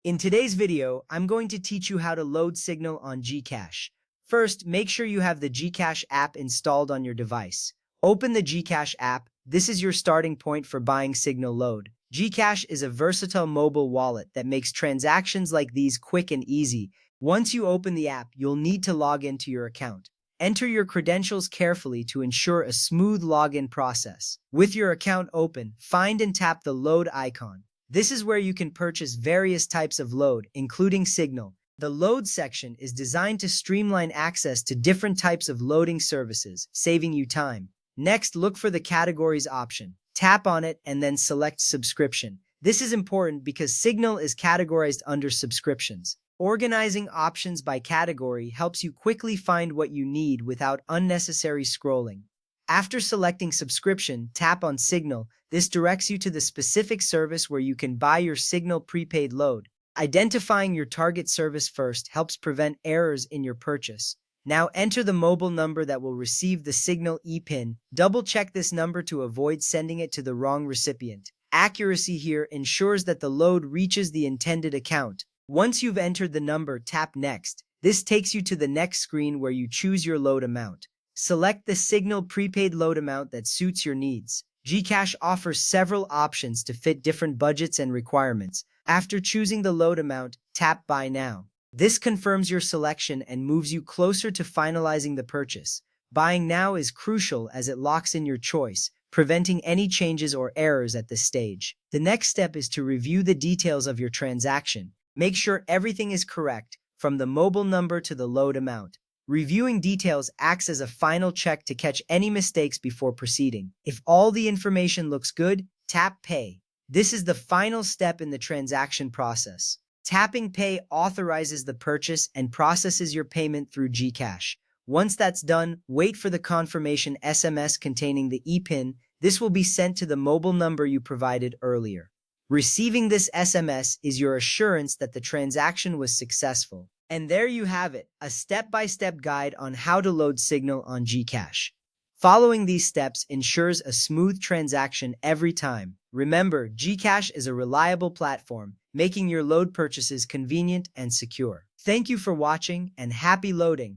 In today's video, I'm going to teach you how to load Cignal on GCash. First, make sure you have the GCash app installed on your device. Open the GCash app. This is your starting point for buying Cignal load. GCash is a versatile mobile wallet that makes transactions like these quick and easy. Once you open the app, you'll need to log into your account. Enter your credentials carefully to ensure a smooth login process. With your account open, find and tap the load icon. This is where you can purchase various types of load, including Cignal. The load section is designed to streamline access to different types of loading services, saving you time. Next, look for the categories option. Tap on it and then select subscription. This is important because Cignal is categorized under subscriptions. Organizing options by category helps you quickly find what you need without unnecessary scrolling. After selecting subscription, tap on Cignal. This directs you to the specific service where you can buy your Cignal prepaid load. Identifying your target service first helps prevent errors in your purchase. Now enter the mobile number that will receive the Cignal ePIN. Double-check this number to avoid sending it to the wrong recipient. Accuracy here ensures that the load reaches the intended account. Once you've entered the number, tap Next. This takes you to the next screen where you choose your load amount. Select the Cignal prepaid load amount that suits your needs. GCash offers several options to fit different budgets and requirements. After choosing the load amount, tap Buy Now. This confirms your selection and moves you closer to finalizing the purchase. Buying now is crucial as it locks in your choice, preventing any changes or errors at this stage. The next step is to review the details of your transaction. Make sure everything is correct, from the mobile number to the load amount. Reviewing details acts as a final check to catch any mistakes before proceeding. If all the information looks good, tap Pay. This is the final step in the transaction process. Tapping Pay authorizes the purchase and processes your payment through GCash. Once that's done, wait for the confirmation SMS containing the ePIN. This will be sent to the mobile number you provided earlier. Receiving this SMS is your assurance that the transaction was successful. And there you have it, a step-by-step guide on how to load Cignal on GCash. Following these steps ensures a smooth transaction every time. Remember, GCash is a reliable platform, making your load purchases convenient and secure. Thank you for watching and happy loading!